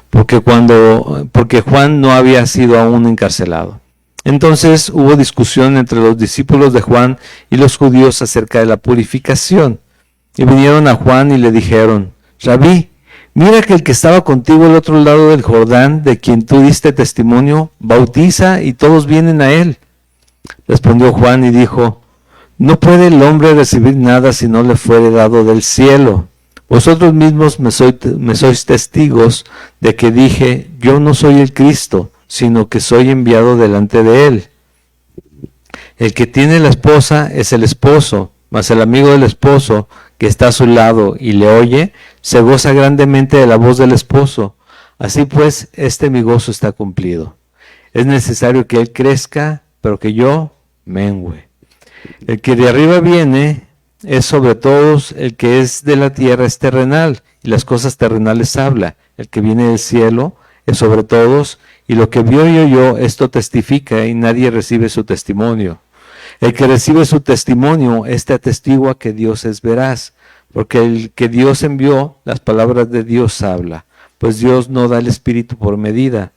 porque Juan no había sido aún encarcelado. Entonces hubo discusión entre los discípulos de Juan y los judíos acerca de la purificación. Y vinieron a Juan y le dijeron: Rabí, mira que el que estaba contigo al otro lado del Jordán, de quien tú diste testimonio, bautiza y todos vienen a él. Respondió Juan y dijo: No puede el hombre recibir nada si no le fuere dado del cielo. Vosotros mismos me sois testigos de que dije: Yo no soy el Cristo, sino que soy enviado delante de él. El que tiene la esposa es el esposo, mas el amigo del esposo que está a su lado y le oye, se goza grandemente de la voz del esposo. Así pues, mi gozo está cumplido. Es necesario que él crezca, pero que yo mengüe. El que de arriba viene es sobre todos, el que es de la tierra es terrenal, y las cosas terrenales habla. El que viene del cielo es sobre todos, y lo que vio y oyó, esto testifica, y nadie recibe su testimonio. El que recibe su testimonio, atestigua que Dios es veraz, porque el que Dios envió, las palabras de Dios habla, pues Dios no da el Espíritu por medida.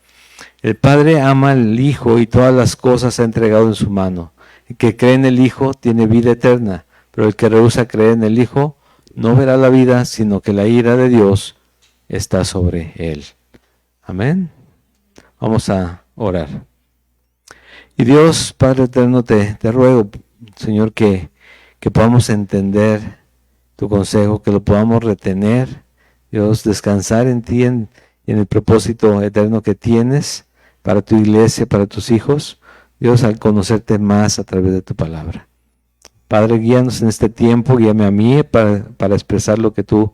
El Padre ama al Hijo y todas las cosas ha entregado en su mano. El que cree en el Hijo tiene vida eterna, pero el que rehúsa creer en el Hijo no verá la vida, sino que la ira de Dios está sobre él. Amén. Vamos a orar. Y Dios, Padre eterno, te ruego, Señor, que podamos entender tu consejo, que lo podamos retener, Dios, descansar en ti, en el propósito eterno que tienes para tu iglesia, para tus hijos, Dios, al conocerte más a través de tu palabra. Padre, guíanos en este tiempo, guíame a mí para expresar lo que tú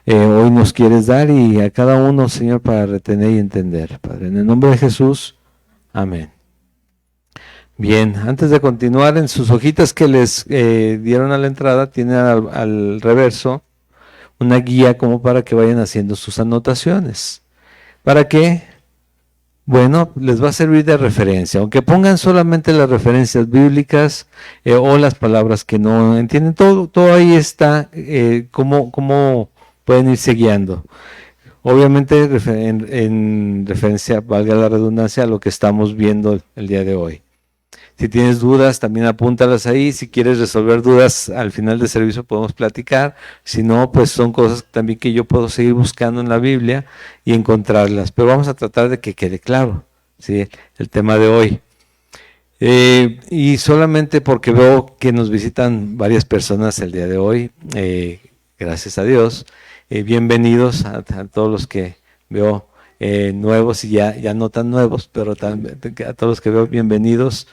hoy nos quieres dar, y a cada uno, Señor, para retener y entender. Padre, en el nombre de Jesús, amén. Bien, antes de continuar, en sus hojitas que les dieron a la entrada, tienen al reverso una guía como para que vayan haciendo sus anotaciones. ¿Para qué? Bueno, les va a servir de referencia, aunque pongan solamente las referencias bíblicas o las palabras que no entienden, todo ahí está, cómo pueden irse guiando. Obviamente en referencia, valga la redundancia, a lo que estamos viendo el día de hoy. Si tienes dudas, también apúntalas ahí. Si quieres resolver dudas al final del servicio, podemos platicar. Si no, pues son cosas también que yo puedo seguir buscando en la Biblia y encontrarlas. Pero vamos a tratar de que quede claro, ¿sí?, el tema de hoy. Y solamente porque veo que nos visitan varias personas el día de hoy, gracias a Dios, bienvenidos a todos los que veo nuevos y ya no tan nuevos, pero también a todos los que veo, bienvenidos.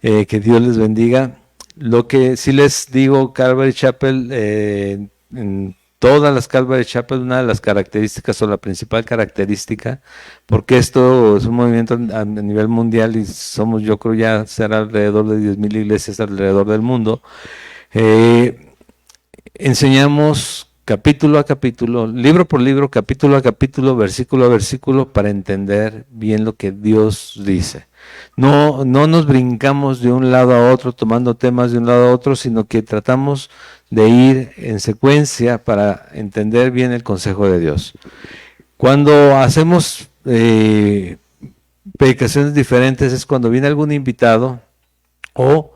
Que Dios les bendiga. Lo que sí les digo, Calvary Chapel, en todas las Calvary Chapel, una de las características o la principal característica, porque esto es un movimiento a nivel mundial y somos, yo creo, ya será alrededor de 10,000 iglesias alrededor del mundo, enseñamos capítulo a capítulo, libro por libro, capítulo a capítulo, versículo a versículo, para entender bien lo que Dios dice. No nos brincamos de un lado a otro, tomando temas de un lado a otro, sino que tratamos de ir en secuencia para entender bien el consejo de Dios. Cuando hacemos predicaciones diferentes es cuando viene algún invitado, o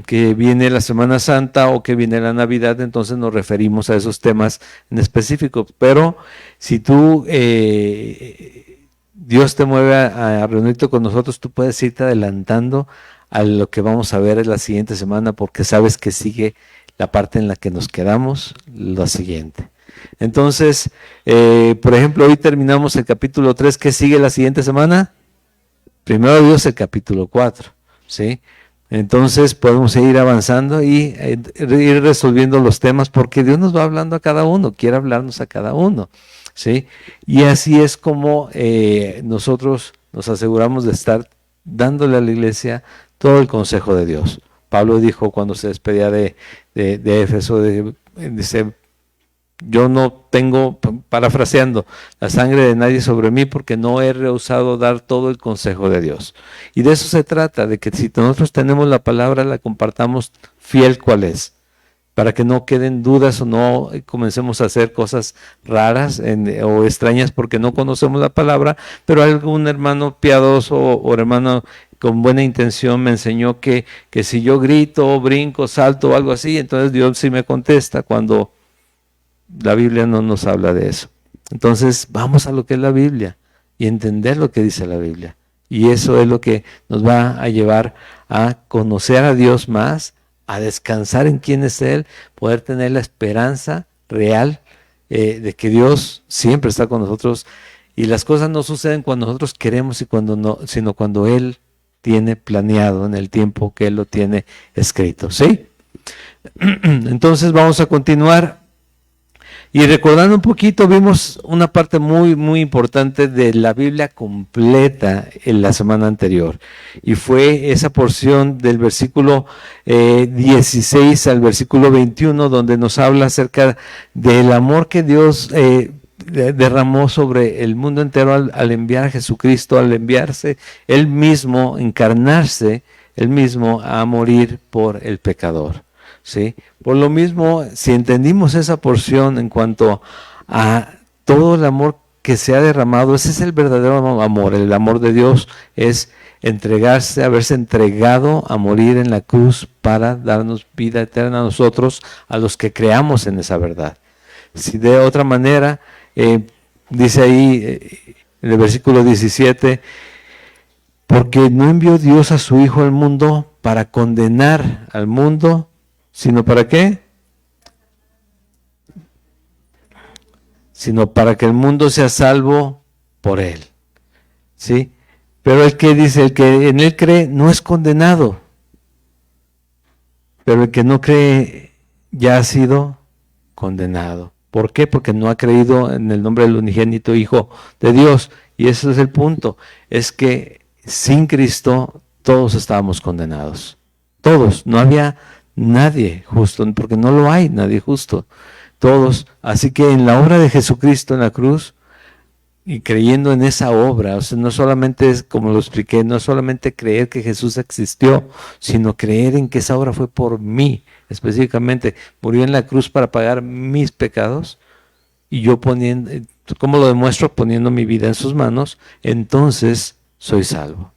que viene la Semana Santa, o que viene la Navidad, entonces nos referimos a esos temas en específico. Pero si tú Dios te mueve a reunirte con nosotros, tú puedes irte adelantando a lo que vamos a ver en la siguiente semana, porque sabes que sigue la parte en la que nos quedamos, la siguiente. Entonces, por ejemplo, hoy terminamos el capítulo 3, ¿qué sigue la siguiente semana? Primero Dios, el capítulo 4, ¿sí? Entonces podemos ir avanzando y ir resolviendo los temas, porque Dios nos va hablando a cada uno, quiere hablarnos a cada uno, ¿sí? Y así es como nosotros nos aseguramos de estar dándole a la iglesia todo el consejo de Dios. Pablo dijo cuando se despedía de Éfeso, dice: yo no tengo, parafraseando, la sangre de nadie sobre mí, porque no he rehusado dar todo el consejo de Dios. Y de eso se trata, de que si nosotros tenemos la palabra, la compartamos fiel cual es. para que no queden dudas o no comencemos a hacer cosas raras o extrañas porque no conocemos la palabra, pero algún hermano piadoso o hermano con buena intención me enseñó que si yo grito, brinco, salto o algo así, entonces Dios sí me contesta, cuando la Biblia no nos habla de eso. Entonces vamos a lo que es la Biblia y entender lo que dice la Biblia. Y eso es lo que nos va a llevar a conocer a Dios más, a descansar en quién es Él, poder tener la esperanza real de que Dios siempre está con nosotros y las cosas no suceden cuando nosotros queremos y cuando no, sino cuando Él tiene planeado en el tiempo que Él lo tiene escrito, ¿sí? Entonces vamos a continuar. Y recordando un poquito, vimos una parte muy, muy importante de la Biblia completa en la semana anterior. Y fue esa porción del versículo 16 al versículo 21, donde nos habla acerca del amor que Dios derramó sobre el mundo entero al enviar a Jesucristo, al enviarse Él mismo, encarnarse Él mismo a morir por el pecador. ¿Sí? Por lo mismo, si entendimos esa porción en cuanto a todo el amor que se ha derramado, ese es el verdadero amor. El amor de Dios es entregarse, haberse entregado a morir en la cruz para darnos vida eterna a nosotros, a los que creamos en esa verdad. Si de otra manera, dice ahí en el versículo 17, porque no envió Dios a su Hijo al mundo para condenar al mundo, ¿sino para qué? Sino para que el mundo sea salvo por Él. ¿Sí? Pero el que dice, el que en Él cree no es condenado. Pero el que no cree ya ha sido condenado. ¿Por qué? Porque no ha creído en el nombre del unigénito Hijo de Dios. Y ese es el punto. Es que sin Cristo todos estábamos condenados. Todos. No había nadie justo, porque no lo hay, nadie justo. Todos. Así que en la obra de Jesucristo en la cruz, y creyendo en esa obra, o sea, no solamente es, como lo expliqué, no solamente creer que Jesús existió, sino creer en que esa obra fue por mí, específicamente, murió en la cruz para pagar mis pecados, y yo poniendo, ¿cómo lo demuestro? Poniendo mi vida en sus manos, entonces soy salvo.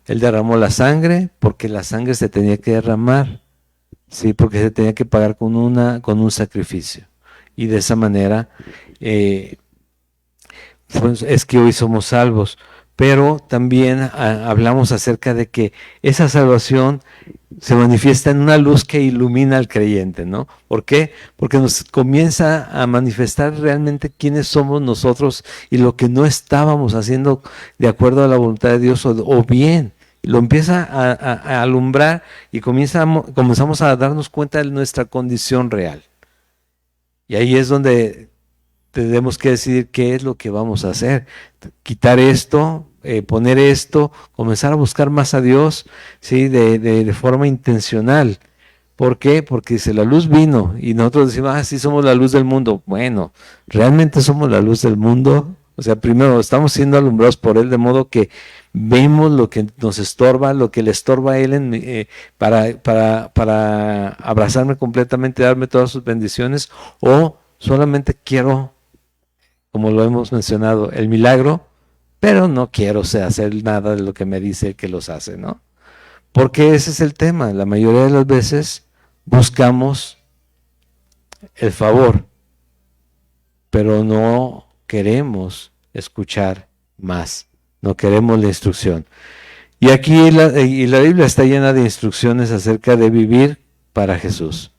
Él derramó la sangre porque la sangre se tenía que derramar. Sí, porque se tenía que pagar con un sacrificio. Y de esa manera pues es que hoy somos salvos. Pero también hablamos acerca de que esa salvación se manifiesta en una luz que ilumina al creyente, ¿no? ¿Por qué? Porque nos comienza a manifestar realmente quiénes somos nosotros y lo que no estábamos haciendo de acuerdo a la voluntad de Dios o bien. Lo empieza a alumbrar y comenzamos a darnos cuenta de nuestra condición real. Y ahí es donde tenemos que decidir qué es lo que vamos a hacer. Quitar esto, poner esto, comenzar a buscar más a Dios, ¿sí? de forma intencional. ¿Por qué? Porque si la luz vino y nosotros decimos, sí somos la luz del mundo. Bueno, ¿realmente somos la luz del mundo? O sea, primero estamos siendo alumbrados por Él, de modo que vemos lo que nos estorba, lo que le estorba a Él para abrazarme completamente, darme todas sus bendiciones, o solamente quiero, como lo hemos mencionado, el milagro, pero no quiero hacer nada de lo que me dice que los hace, ¿no? Porque ese es el tema. La mayoría de las veces buscamos el favor, pero no queremos escuchar más, no queremos la instrucción. Y aquí la Biblia está llena de instrucciones acerca de vivir para Jesús,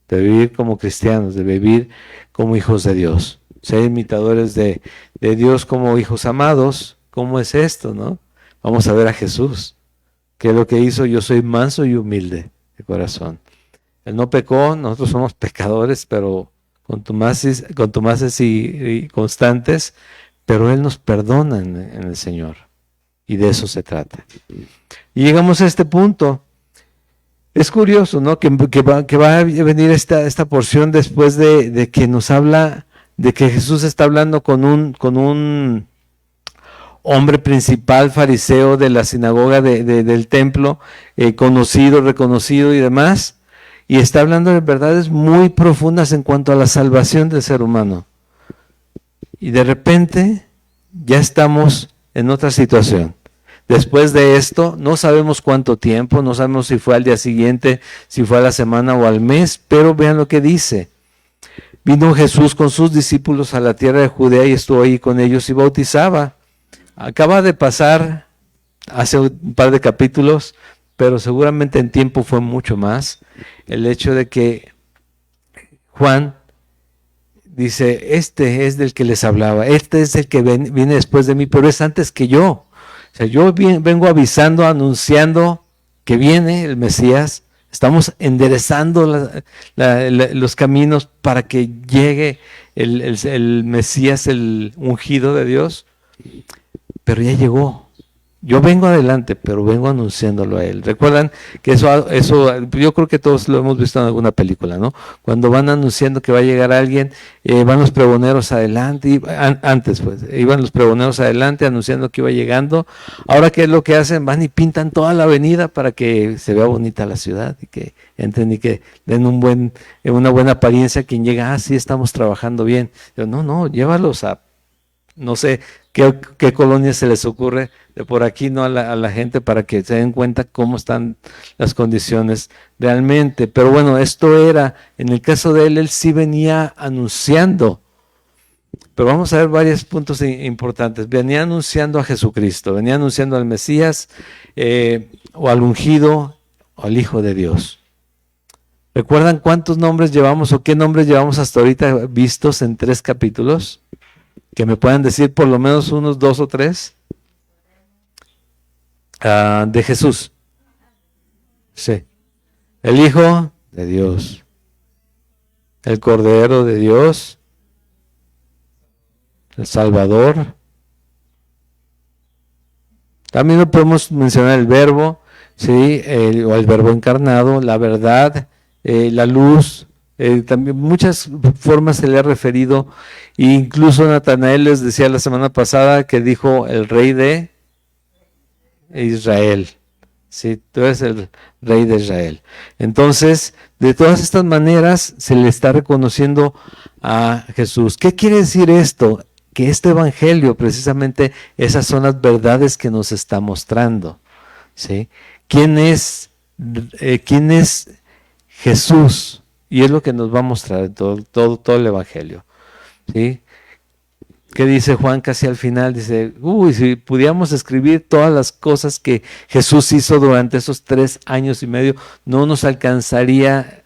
de vivir como cristianos, de vivir como hijos de Dios, ser imitadores de Dios como hijos amados. ¿Cómo es esto, no? Vamos a ver a Jesús, que es lo que hizo. Yo soy manso y humilde de corazón. Él no pecó, nosotros somos pecadores, pero contumaces y constantes, pero Él nos perdona en el Señor. Y de eso se trata. Y llegamos a este punto. Es curioso, ¿no? Que va a venir esta porción después de que nos habla de que Jesús está hablando con un hombre principal, fariseo de la sinagoga del templo, conocido, reconocido y demás. y está hablando de verdades muy profundas en cuanto a la salvación del ser humano. Y de repente ya estamos en otra situación. Después de esto, no sabemos cuánto tiempo, no sabemos si fue al día siguiente, si fue a la semana o al mes, pero vean lo que dice. Vino Jesús con sus discípulos a la tierra de Judea y estuvo ahí con ellos y bautizaba. Acaba de pasar hace un par de capítulos, pero seguramente en tiempo fue mucho más, el hecho de que Juan dice, este es del que les hablaba, este es el que viene después de mí, pero es antes que yo. O sea, yo vengo avisando, anunciando que viene el Mesías. Estamos enderezando los caminos para que llegue el Mesías, el ungido de Dios. Pero ya llegó. Yo vengo adelante, pero vengo anunciándolo a él. Recuerdan que eso yo creo que todos lo hemos visto en alguna película, ¿no? Cuando van anunciando que va a llegar alguien, van los pregoneros adelante, antes pues, iban los pregoneros adelante anunciando que iba llegando. Ahora, ¿qué es lo que hacen? Van y pintan toda la avenida para que se vea bonita la ciudad y que entren y que den una buena apariencia a quien llega, sí, estamos trabajando bien. Yo, no, llévalos a, no sé, ¿qué colonia se les ocurre de por aquí, no a la gente, para que se den cuenta cómo están las condiciones realmente? Pero bueno, esto era, en el caso de él sí venía anunciando. Pero vamos a ver varios puntos importantes. Venía anunciando a Jesucristo, venía anunciando al Mesías, o al ungido, o al Hijo de Dios. ¿Recuerdan cuántos nombres llevamos o qué nombres llevamos hasta ahorita vistos en 3 capítulos? Que me puedan decir por lo menos unos 2 o 3. De Jesús. Sí. El Hijo de Dios. El Cordero de Dios. El Salvador. También lo podemos mencionar el Verbo, ¿sí? O el Verbo encarnado, la verdad, la luz. También muchas formas se le ha referido, e incluso Natanael les decía la semana pasada que dijo el rey de Israel. Sí, tú eres el rey de Israel. Entonces, de todas estas maneras se le está reconociendo a Jesús. ¿Qué quiere decir esto? Que este evangelio, precisamente, esas son las verdades que nos está mostrando. ¿Sí? ¿Quién es Jesús? Y es lo que nos va a mostrar todo el evangelio. ¿Sí? ¿Qué dice Juan casi al final? Dice, si pudiéramos escribir todas las cosas que Jesús hizo durante esos 3 años y medio, no nos alcanzaría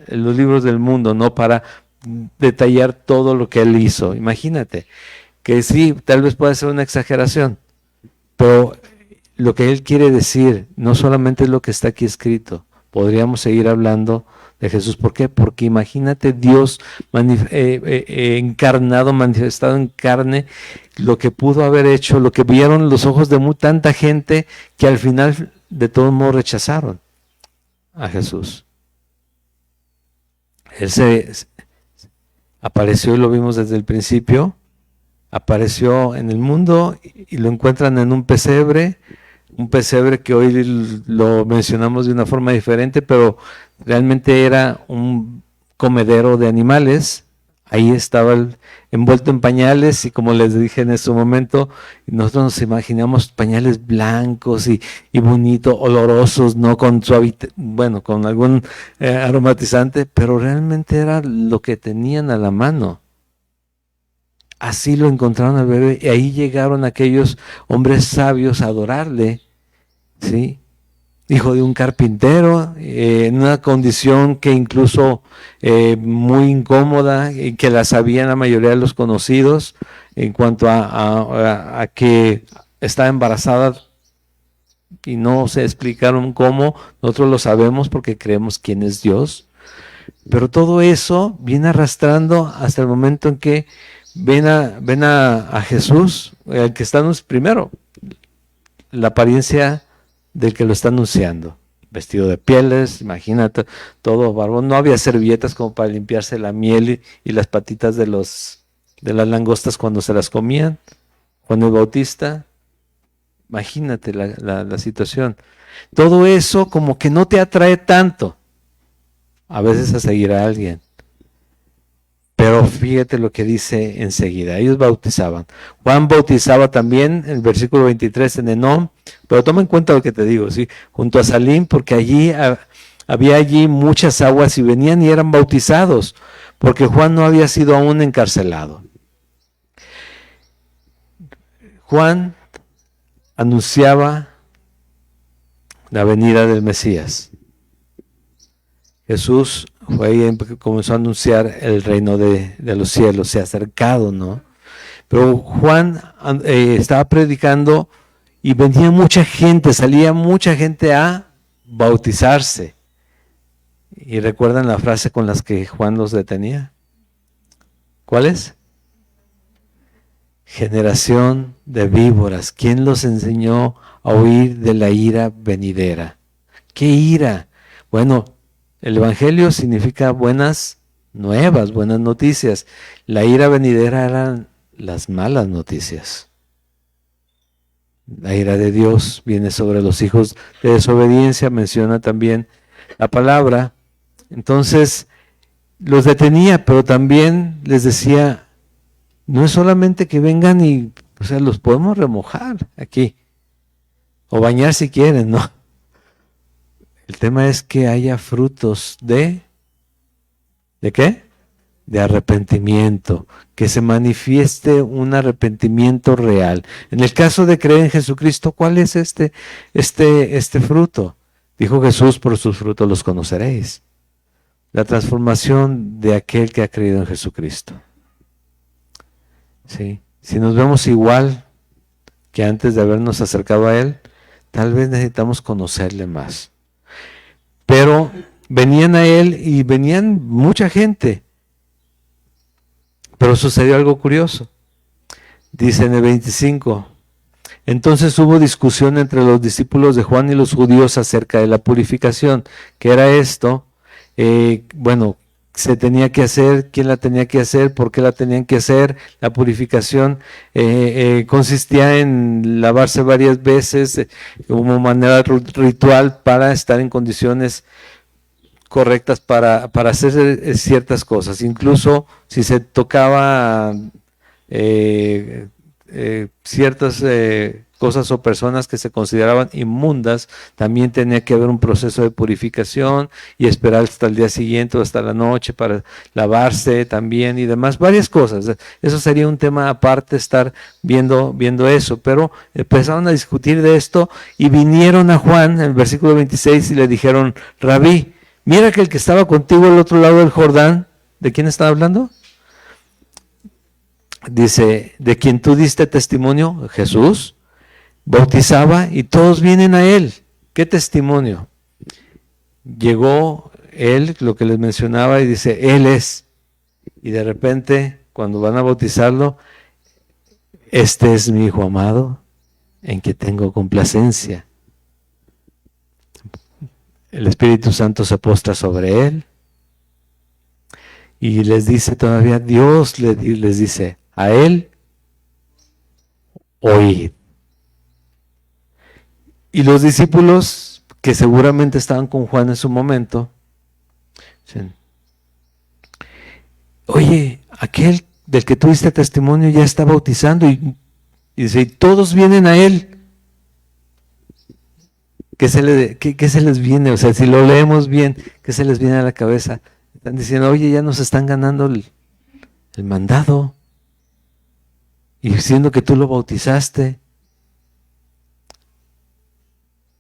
los libros del mundo, ¿no? Para detallar todo lo que él hizo. Imagínate, que sí, tal vez pueda ser una exageración, pero lo que él quiere decir no solamente es lo que está aquí escrito. Podríamos seguir hablando de Jesús. ¿Por qué? Porque imagínate Dios encarnado, manifestado en carne, lo que pudo haber hecho, lo que vieron los ojos de tanta gente que al final de todos modos rechazaron a Jesús. Él se apareció y lo vimos desde el principio, apareció en el mundo y lo encuentran en un pesebre que hoy lo mencionamos de una forma diferente, pero realmente era un comedero de animales. Ahí estaba envuelto en pañales y, como les dije en ese momento, nosotros nos imaginamos pañales blancos y bonitos, olorosos, no con con algún aromatizante, pero realmente era lo que tenían a la mano. Así lo encontraron al bebé y ahí llegaron aquellos hombres sabios a adorarle, ¿sí? Hijo de un carpintero, en una condición que incluso muy incómoda, y que la sabían la mayoría de los conocidos, en cuanto a que estaba embarazada y no se explicaron cómo. Nosotros lo sabemos porque creemos quién es Dios, pero todo eso viene arrastrando hasta el momento en que ven a Jesús, el que está primero, la apariencia del que lo está anunciando, vestido de pieles, imagínate, todo barbón. No había servilletas como para limpiarse la miel y las patitas de las langostas cuando se las comían. Juan el Bautista, imagínate la situación. Todo eso como que no te atrae tanto, a veces a seguir a alguien. Pero fíjate lo que dice enseguida. Ellos bautizaban. Juan bautizaba también, en el versículo 23, en Enón. Pero toma en cuenta lo que te digo, ¿sí? Junto a Salim, porque había allí muchas aguas y venían y eran bautizados, porque Juan no había sido aún encarcelado. Juan anunciaba la venida del Mesías. Jesús fue ahí que comenzó a anunciar el reino de los cielos, se ha acercado, ¿no? Pero Juan estaba predicando y venía mucha gente, salía mucha gente a bautizarse. ¿Y recuerdan la frase con las que Juan los detenía? ¿Cuál es? Generación de víboras. ¿Quién los enseñó a huir de la ira venidera? ¿Qué ira? Bueno, el Evangelio significa buenas nuevas, buenas noticias. La ira venidera eran las malas noticias. La ira de Dios viene sobre los hijos de desobediencia, menciona también la palabra. Entonces, los detenía, pero también les decía, no es solamente que vengan y, o sea, los podemos remojar aquí, o bañar si quieren, ¿no? El tema es que haya frutos ¿de qué? De arrepentimiento, que se manifieste un arrepentimiento real. En el caso de creer en Jesucristo, ¿cuál es este fruto? Dijo Jesús, por sus frutos los conoceréis. La transformación de aquel que ha creído en Jesucristo. ¿Sí? Si nos vemos igual que antes de habernos acercado a Él, tal vez necesitamos conocerle más. Pero venían a Él y venían mucha gente. Pero sucedió algo curioso. Dice en el 25, entonces hubo discusión entre los discípulos de Juan y los judíos acerca de la purificación. ¿Qué era esto? Bueno, se tenía que hacer, quién la tenía que hacer, por qué la tenían que hacer. La purificación consistía en lavarse varias veces como manera ritual para estar en condiciones correctas para hacer ciertas cosas. Incluso si se tocaba ciertas cosas o personas que se consideraban inmundas, también tenía que haber un proceso de purificación y esperar hasta el día siguiente o hasta la noche para lavarse también y demás, varias cosas. Eso sería un tema aparte, estar viendo eso, pero empezaron a discutir de esto y vinieron a Juan, en el versículo 26, y le dijeron, Rabí, mira que el que estaba contigo al otro lado del Jordán, ¿de quién estaba hablando? Dice, de quien tú diste testimonio, Jesús, bautizaba y todos vienen a él. ¿Qué testimonio? Llegó él, lo que les mencionaba, y dice, él es. Y de repente, cuando van a bautizarlo, este es mi hijo amado, en que tengo complacencia. El Espíritu Santo se postra sobre él y les dice todavía, Dios les dice, a él oíd. Y los discípulos, que seguramente estaban con Juan en su momento, dicen, oye, aquel del que tuviste testimonio ya está bautizando y dice, y todos vienen a él. ¿Qué se les viene? O sea, si lo leemos bien, ¿qué se les viene a la cabeza? Están diciendo, oye, ya nos están ganando el mandado. Y diciendo que tú lo bautizaste.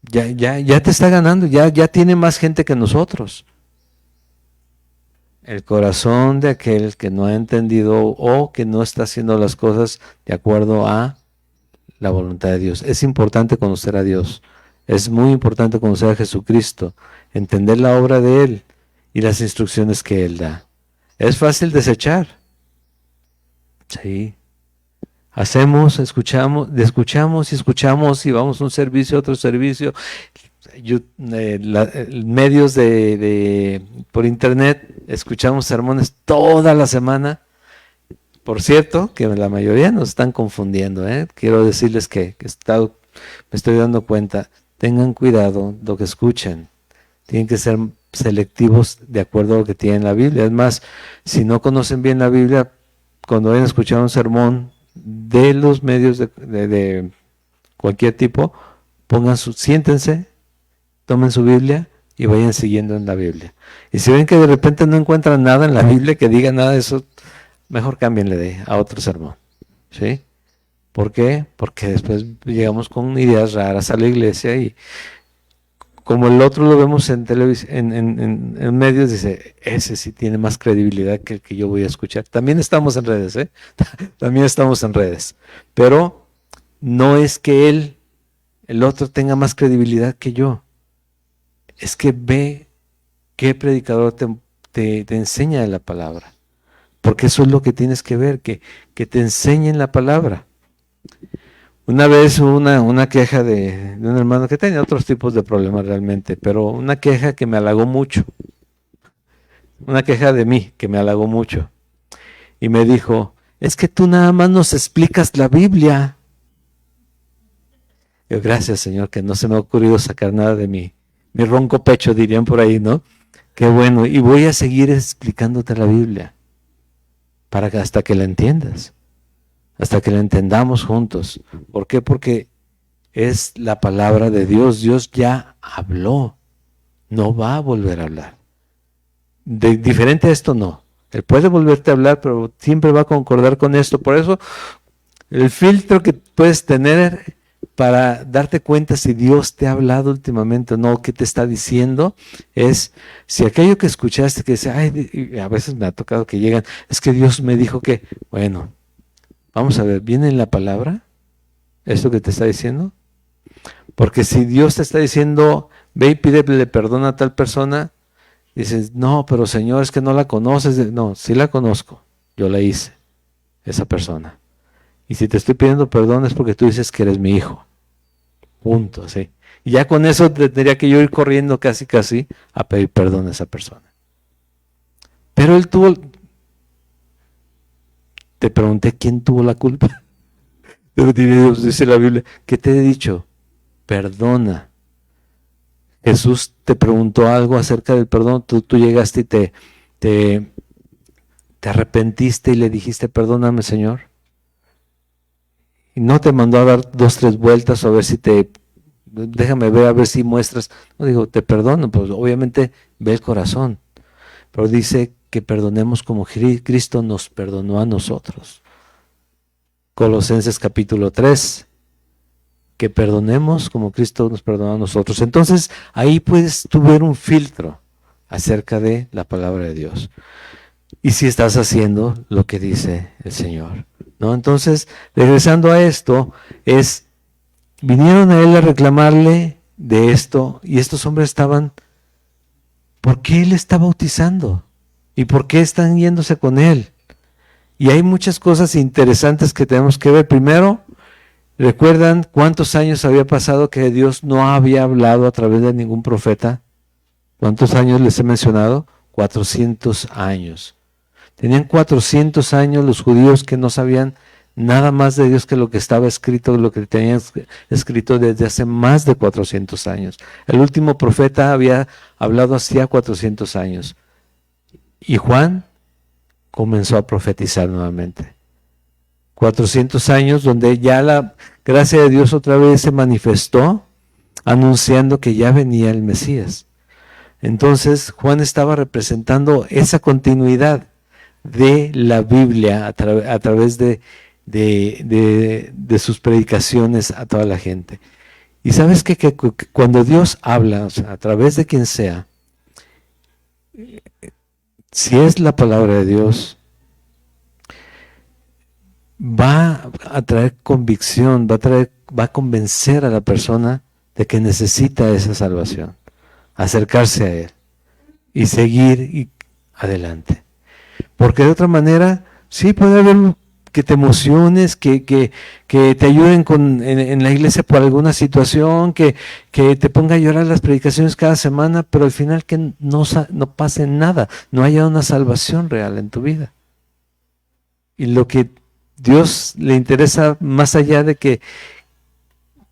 Ya te está ganando, ya tiene más gente que nosotros. El corazón de aquel que no ha entendido o que no está haciendo las cosas de acuerdo a la voluntad de Dios. Es importante conocer a Dios. Es muy importante conocer a Jesucristo, entender la obra de Él y las instrucciones que Él da. Es fácil desechar. Sí. Escuchamos y vamos a un servicio, a otro servicio. Medios por internet, escuchamos sermones toda la semana. Por cierto, que la mayoría nos están confundiendo. Quiero decirles que me estoy dando cuenta. Tengan cuidado lo que escuchen. Tienen que ser selectivos de acuerdo a lo que tienen la Biblia. Es más, si no conocen bien la Biblia, cuando vayan a escuchar un sermón de los medios de cualquier tipo, siéntense, tomen su Biblia y vayan siguiendo en la Biblia. Y si ven que de repente no encuentran nada en la Biblia que diga nada de eso, mejor cámbienle a otro sermón. ¿Sí? ¿Por qué? Porque después llegamos con ideas raras a la iglesia y como el otro lo vemos en televisión, en medios, dice, ese sí tiene más credibilidad que el que yo voy a escuchar. También estamos en redes, ¿eh? También estamos en redes. Pero no es que el otro tenga más credibilidad que yo. Es que ve qué predicador te enseña de la palabra. Porque eso es lo que tienes que ver, que te enseñen la palabra. Una vez hubo una queja de un hermano que tenía otros tipos de problemas realmente, pero una queja que me halagó mucho. Una queja de mí que me halagó mucho. Y me dijo, es que tú nada más nos explicas la Biblia. Yo, gracias Señor, que no se me ha ocurrido sacar nada de mi ronco pecho, dirían por ahí, ¿no? Qué bueno, y voy a seguir explicándote la Biblia, hasta que la entiendas. Hasta que la entendamos juntos. ¿Por qué? Porque es la palabra de Dios. Dios ya habló. No va a volver a hablar. Diferente a esto, no. Él puede volverte a hablar, pero siempre va a concordar con esto. Por eso, el filtro que puedes tener para darte cuenta si Dios te ha hablado últimamente o no, qué te está diciendo, es si aquello que escuchaste, que dice, ay, a veces me ha tocado que llegan, es que Dios me dijo que, bueno, vamos a ver, ¿viene en la palabra esto que te está diciendo? Porque si Dios te está diciendo, ve y pídele perdón a tal persona, dices, no, pero Señor, es que no la conoces. No, sí la conozco, yo la hice, esa persona. Y si te estoy pidiendo perdón es porque tú dices que eres mi hijo. Punto, ¿sí? Y ya con eso tendría que yo ir corriendo casi a pedir perdón a esa persona. Pero él te pregunté quién tuvo la culpa. Dice la Biblia, ¿qué te he dicho? Perdona. Jesús te preguntó algo acerca del perdón, tú llegaste y te arrepentiste y le dijiste, perdóname, Señor. Y no te mandó a dar 2, 3 vueltas a ver si déjame ver a ver si muestras. No digo, te perdono, pues obviamente ve el corazón. Pero dice que perdonemos como Cristo nos perdonó a nosotros. Colosenses capítulo 3. Que perdonemos como Cristo nos perdonó a nosotros. Entonces, ahí puedes tú ver un filtro acerca de la palabra de Dios. Y si estás haciendo lo que dice el Señor, ¿no? Entonces, regresando a esto, vinieron a él a reclamarle de esto, y estos hombres estaban, ¿por qué él está bautizando? ¿Y por qué están yéndose con él? Y hay muchas cosas interesantes que tenemos que ver. Primero, ¿recuerdan cuántos años había pasado que Dios no había hablado a través de ningún profeta? ¿Cuántos años les he mencionado? 400 años. Tenían 400 años los judíos que no sabían nada más de Dios que lo que estaba escrito, lo que tenían escrito desde hace más de 400 años. El último profeta había hablado hacía 400 años. Y Juan comenzó a profetizar nuevamente. 400 años donde ya la gracia de Dios otra vez se manifestó, anunciando que ya venía el Mesías. Entonces Juan estaba representando esa continuidad de la Biblia a través de sus predicaciones a toda la gente. Y sabes que cuando Dios habla, o sea, a través de quien sea, si es la palabra de Dios, va a traer convicción, va a convencer a la persona de que necesita esa salvación, acercarse a Él y seguir adelante. Porque de otra manera, sí puede haber que te emociones, que te ayuden en la iglesia por alguna situación, que te ponga a llorar las predicaciones cada semana, pero al final que no pase nada, no haya una salvación real en tu vida. Y lo que Dios le interesa, más allá de que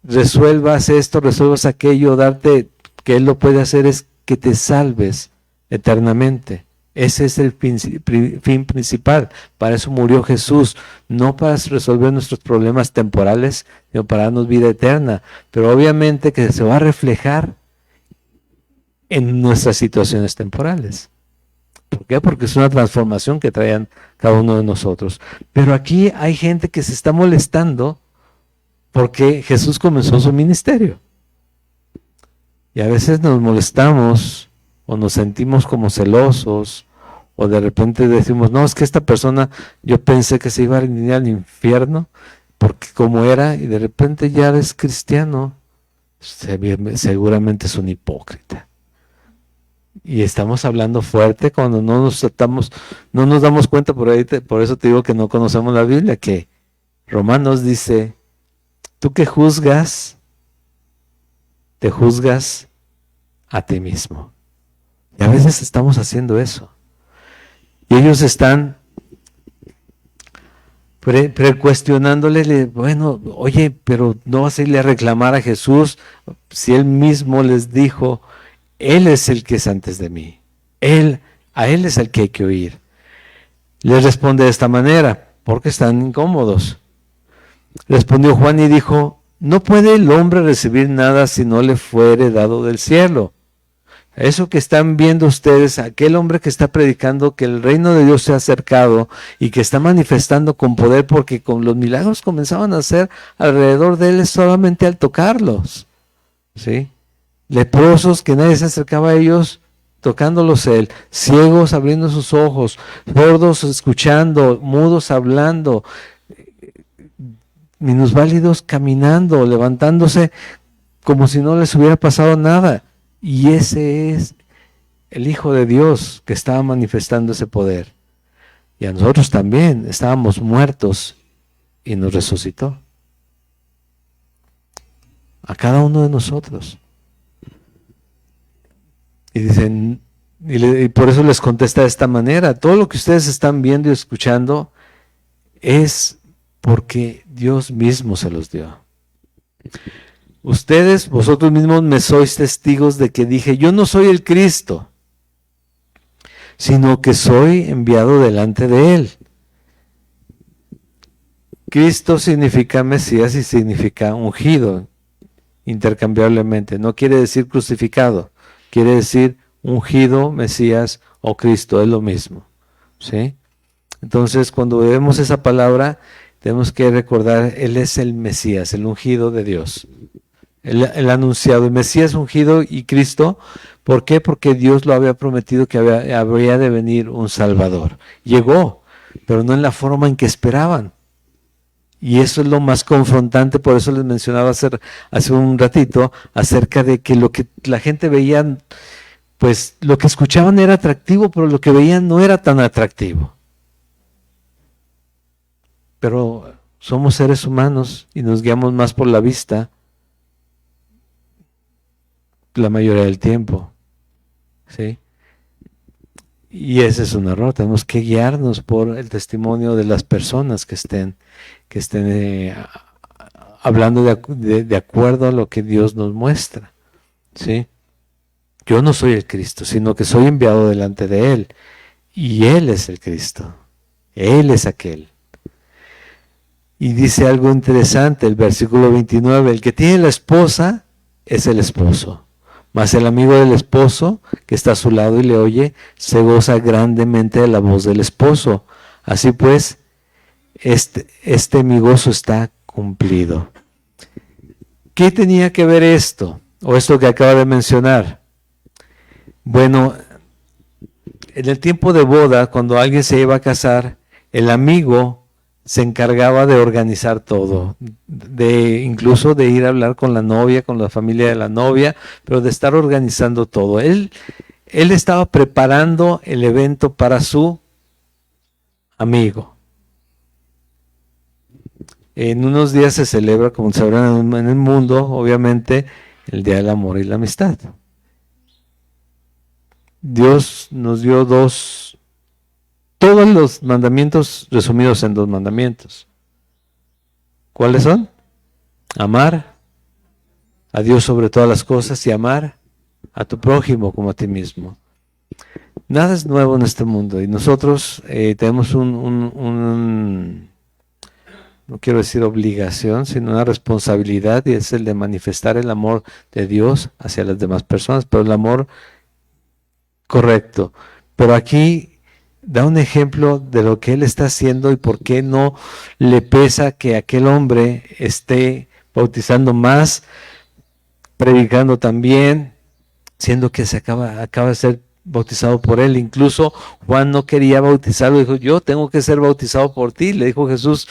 resuelvas esto, resuelvas aquello, darte que Él lo puede hacer, es que te salves eternamente. Ese es el fin principal. Para eso murió Jesús, no para resolver nuestros problemas temporales, sino para darnos vida eterna. Pero obviamente que se va a reflejar en nuestras situaciones temporales. ¿Por qué? Porque es una transformación que traen cada uno de nosotros. Pero aquí hay gente que se está molestando porque Jesús comenzó su ministerio. Y a veces nos molestamos o nos sentimos como celosos o de repente decimos, no, es que esta persona yo pensé que se iba a ir al infierno porque como era y de repente ya es cristiano, seguramente es un hipócrita. Y estamos hablando fuerte cuando no nos damos cuenta, por eso te digo que no conocemos la Biblia, que Romanos dice, tú que juzgas, te juzgas a ti mismo. Y a veces estamos haciendo eso. Y ellos están cuestionándole, bueno, oye, pero no vas a irle a reclamar a Jesús si él mismo les dijo, él es el que es antes de mí. A él es el que hay que oír. Les responde de esta manera, porque están incómodos. Respondió Juan y dijo, no puede el hombre recibir nada si no le fuere dado del cielo. Eso que están viendo ustedes, aquel hombre que está predicando que el reino de Dios se ha acercado y que está manifestando con poder porque con los milagros comenzaban a hacer alrededor de él solamente al tocarlos. ¿Sí? Leprosos que nadie se acercaba a ellos tocándolos él, ciegos abriendo sus ojos, sordos escuchando, mudos hablando, minusválidos caminando, levantándose como si no les hubiera pasado nada. Y ese es el Hijo de Dios que estaba manifestando ese poder. Y a nosotros también estábamos muertos y nos resucitó. A cada uno de nosotros. Y dicen, y por eso les contesta de esta manera, todo lo que ustedes están viendo y escuchando es porque Dios mismo se los dio. Vosotros mismos me sois testigos de que dije, yo no soy el Cristo, sino que soy enviado delante de Él. Cristo significa Mesías y significa ungido, intercambiablemente. No quiere decir crucificado, quiere decir ungido, Mesías o Cristo, es lo mismo. ¿Sí? Entonces, cuando vemos esa palabra, tenemos que recordar, Él es el Mesías, el ungido de Dios. El anunciado, el Mesías ungido y Cristo. ¿Por qué? Porque Dios lo había prometido que habría de venir un Salvador. Llegó, pero no en la forma en que esperaban. Y eso es lo más confrontante, por eso les mencionaba hace un ratito acerca de que lo que la gente veía, pues lo que escuchaban era atractivo, pero lo que veían no era tan atractivo. Pero somos seres humanos y nos guiamos más por la vista la mayoría del tiempo. ¿Sí? Y ese es un error. Tenemos que guiarnos por el testimonio de las personas que estén hablando de acuerdo a lo que Dios nos muestra. ¿Sí? Yo no soy el Cristo, sino que soy enviado delante de Él. Y Él es el Cristo. Él es aquel. Y dice algo interesante, el versículo 29, el que tiene la esposa es el esposo. Mas el amigo del esposo, que está a su lado y le oye, se goza grandemente de la voz del esposo. Así pues, mi gozo está cumplido. ¿Qué tenía que ver esto? O esto que acaba de mencionar. Bueno, en el tiempo de boda, cuando alguien se iba a casar, el amigo se encargaba de organizar todo, incluso de ir a hablar con la novia, con la familia de la novia, pero de estar organizando todo. Él estaba preparando el evento para su amigo. En unos días se celebra, como se celebra en el mundo, obviamente, el Día del Amor y la Amistad. Dios nos dio todos los mandamientos resumidos en 2 mandamientos. ¿Cuáles son? Amar a Dios sobre todas las cosas y amar a tu prójimo como a ti mismo. Nada es nuevo en este mundo y nosotros tenemos no quiero decir obligación, sino una responsabilidad, y es el de manifestar el amor de Dios hacia las demás personas, pero el amor correcto. Pero aquí da un ejemplo de lo que Él está haciendo y por qué no le pesa que aquel hombre esté bautizando más, predicando también, siendo que acaba de ser bautizado por él. Incluso Juan no quería bautizarlo, dijo, yo tengo que ser bautizado por ti. Le dijo Jesús,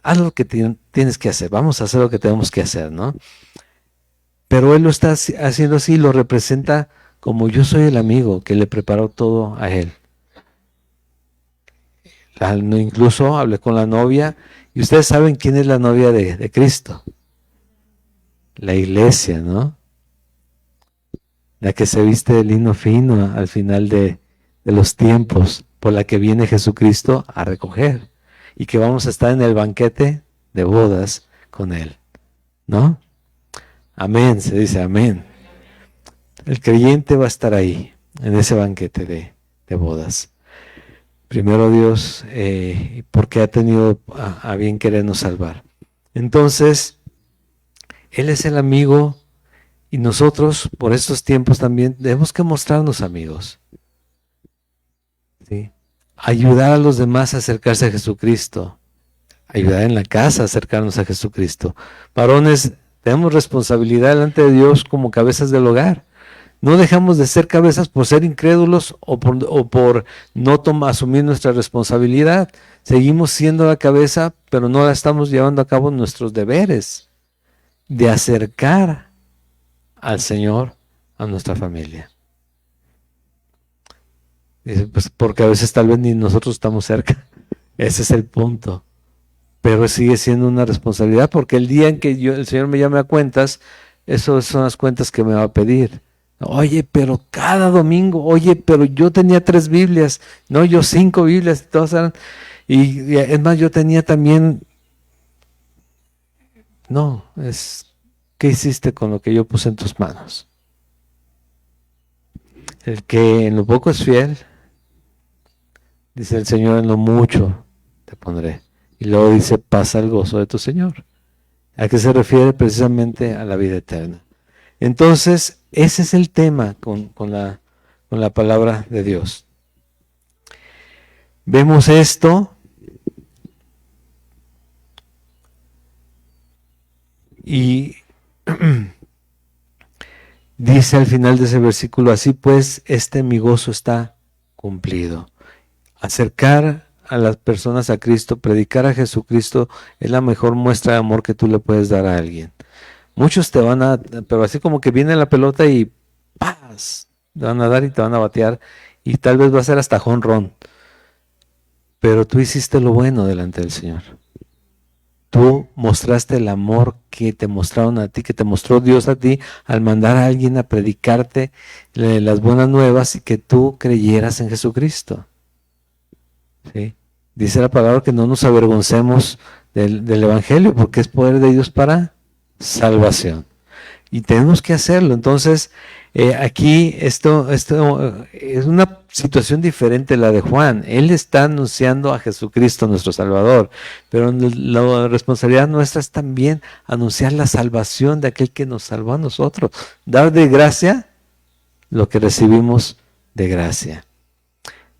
haz lo que tienes que hacer, vamos a hacer lo que tenemos que hacer, ¿no? Pero él lo está haciendo así, lo representa como yo soy el amigo que le preparó todo a él. Incluso hablé con la novia, y ustedes saben quién es la novia de Cristo. La iglesia, ¿no? La que se viste de lino fino al final de los tiempos, por la que viene Jesucristo a recoger, y que vamos a estar en el banquete de bodas con Él, ¿no? Amén, se dice amén. El creyente va a estar ahí, en ese banquete de bodas. Primero Dios, porque ha tenido a bien querernos salvar. Entonces, Él es el amigo. Y nosotros, por estos tiempos también, tenemos que mostrarnos amigos. ¿Sí? Ayudar a los demás a acercarse a Jesucristo. Ayudar en la casa a acercarnos a Jesucristo. Varones, tenemos responsabilidad delante de Dios como cabezas del hogar. No dejamos de ser cabezas por ser incrédulos o por no asumir nuestra responsabilidad. Seguimos siendo la cabeza, pero no la estamos llevando a cabo nuestros deberes de acercar al Señor a nuestra familia. Dice, pues porque a veces tal vez ni nosotros estamos cerca. Ese es el punto. Pero sigue siendo una responsabilidad, porque el día en que el Señor me llame a cuentas, esas son las cuentas que me va a pedir. Oye, pero cada domingo, oye, pero yo tenía 3 Biblias, no, yo 5 Biblias, todas eran, y es más, yo tenía también, no, ¿qué hiciste con lo que yo puse en tus manos? El que en lo poco es fiel, dice el Señor, en lo mucho te pondré. Y luego dice, pasa el gozo de tu Señor. ¿A qué se refiere? Precisamente a la vida eterna. Entonces, ese es el tema con la palabra de Dios. Vemos esto y dice al final de ese versículo, así pues, mi gozo está cumplido. Acercar a las personas a Cristo, predicar a Jesucristo, es la mejor muestra de amor que tú le puedes dar a alguien. Muchos te van a, pero así como que viene la pelota y ¡paz! Te van a dar y te van a batear, y tal vez va a ser hasta jonrón. Pero tú hiciste lo bueno delante del Señor. Tú mostraste el amor que te mostraron a ti, que te mostró Dios a ti, al mandar a alguien a predicarte las buenas nuevas y que tú creyeras en Jesucristo. ¿Sí? Dice la palabra que no nos avergoncemos del Evangelio, porque es poder de Dios para salvación. Y tenemos que hacerlo. Entonces, aquí esto es una situación diferente a la de Juan. Él está anunciando a Jesucristo, nuestro Salvador. Pero la responsabilidad nuestra es también anunciar la salvación de aquel que nos salvó a nosotros. Dar de gracia lo que recibimos de gracia.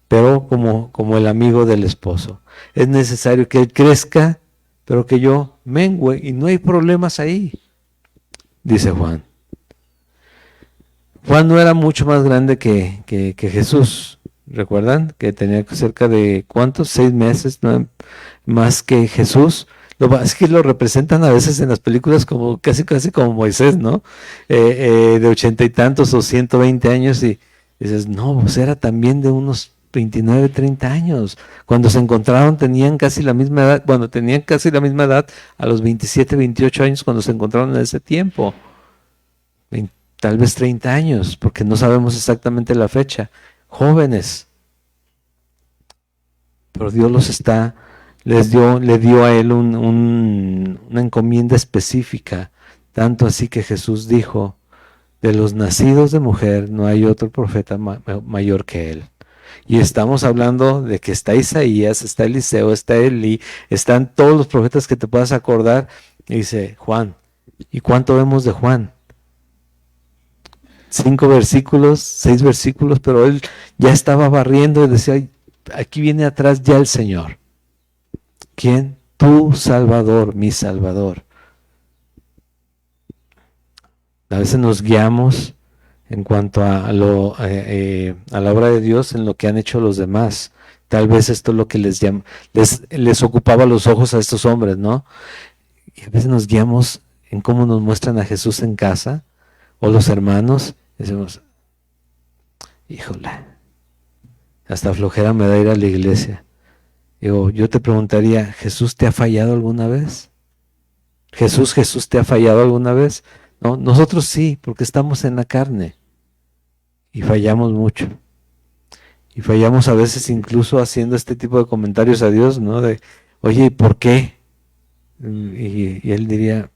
Pero como el amigo del esposo. Es necesario que él crezca, pero que yo mengüe, y no hay problemas ahí, dice Juan. Juan no era mucho más grande que Jesús. ¿Recuerdan? Que tenía cerca de, ¿cuántos? 6 meses, ¿no? Más que Jesús. Es que lo representan a veces en las películas como casi como Moisés, ¿no? De 80 y tantos o 120 años, y dices, no, pues era también de unos 29, 30 años. Cuando se encontraron tenían casi la misma edad, tenían casi la misma edad a los 27, 28 años cuando se encontraron en ese tiempo. Tal vez 30 años, porque no sabemos exactamente la fecha. Jóvenes. Pero Dios le dio a él una encomienda específica. Tanto así que Jesús dijo, De los nacidos de mujer no hay otro profeta mayor que él. Y estamos hablando de que está Isaías, está Eliseo, está Elí, están todos los profetas que te puedas acordar. Y dice Juan. ¿Y cuánto vemos de Juan? 5 versículos, 6 versículos, pero él ya estaba barriendo y decía, aquí viene atrás ya el Señor. ¿Quién? Tu Salvador, mi Salvador. A veces nos guiamos en cuanto a la obra de Dios en lo que han hecho los demás. Tal vez esto es lo que les ocupaba los ojos a estos hombres, ¿no? Y a veces nos guiamos en cómo nos muestran a Jesús en casa o los hermanos. Decimos, híjole, hasta flojera me da ir a la iglesia. Digo, yo te preguntaría, ¿Jesús te ha fallado alguna vez? ¿Jesús te ha fallado alguna vez? No, nosotros sí, porque estamos en la carne y fallamos mucho. Y fallamos a veces incluso haciendo este tipo de comentarios a Dios, ¿no? De, oye, ¿y por qué? Y él diría,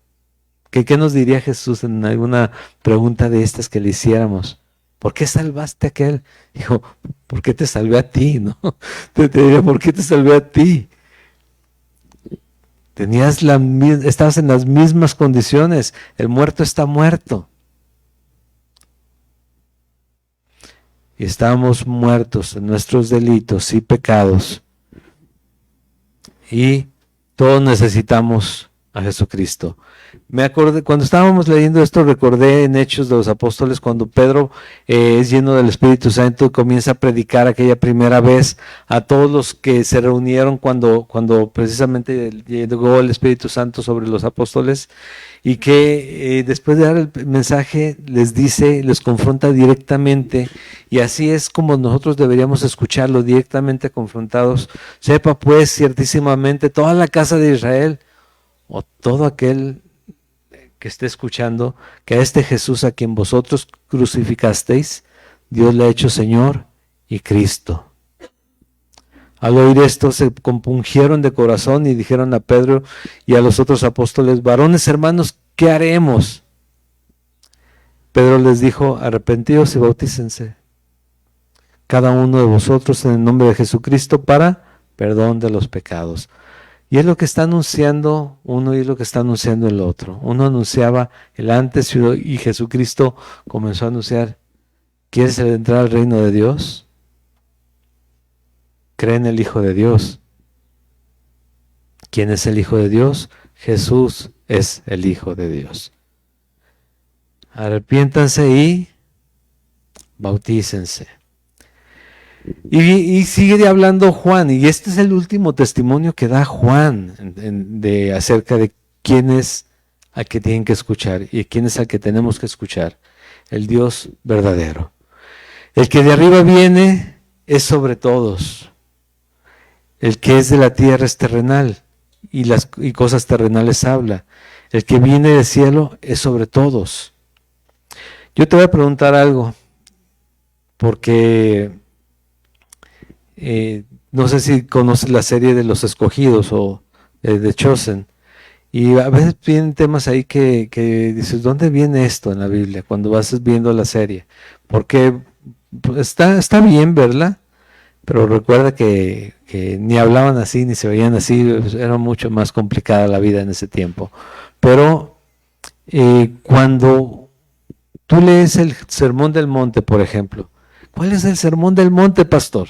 ¿qué nos diría Jesús en alguna pregunta de estas que le hiciéramos? ¿Por qué salvaste a aquel? Dijo, ¿por qué te salvé a ti? ¿No? Te diría, ¿por qué te salvé a ti? Estabas en las mismas condiciones. El muerto está muerto. Y estábamos muertos en nuestros delitos y pecados. Y todos necesitamos a Jesucristo. Me acordé, cuando estábamos leyendo esto, recordé en Hechos de los Apóstoles cuando Pedro es lleno del Espíritu Santo y comienza a predicar aquella primera vez a todos los que se reunieron cuando precisamente llegó el Espíritu Santo sobre los apóstoles, y que después de dar el mensaje les dice, les confronta directamente, y así es como nosotros deberíamos escucharlo, directamente confrontados. Sepa pues ciertísimamente toda la casa de Israel, o todo aquel que esté escuchando, que a este Jesús a quien vosotros crucificasteis, Dios le ha hecho Señor y Cristo. Al oír esto se compungieron de corazón y dijeron a Pedro y a los otros apóstoles, varones hermanos, ¿qué haremos? Pedro les dijo, arrepentíos y bautícense, cada uno de vosotros en el nombre de Jesucristo para perdón de los pecados. Y es lo que está anunciando uno y es lo que está anunciando el otro. Uno anunciaba el antes y Jesucristo comenzó a anunciar, ¿quieres entrar al reino de Dios? Cree en el Hijo de Dios. ¿Quién es el Hijo de Dios? Jesús es el Hijo de Dios. Arrepiéntanse y bautícense. Y sigue hablando Juan, y este es el último testimonio que da Juan acerca de quién es al que tienen que escuchar y quién es al que tenemos que escuchar. El Dios verdadero. El que de arriba viene es sobre todos. El que es de la tierra es terrenal y cosas terrenales habla. El que viene del cielo es sobre todos. Yo te voy a preguntar algo, porque no sé si conoces la serie de Los Escogidos o de Chosen, y a veces vienen temas ahí que dices, ¿dónde viene esto en la Biblia? Cuando vas viendo la serie, porque está bien verla, pero recuerda que ni hablaban así, ni se veían así, era mucho más complicada la vida en ese tiempo. Pero cuando tú lees el Sermón del Monte, por ejemplo, ¿cuál es el Sermón del Monte, pastor?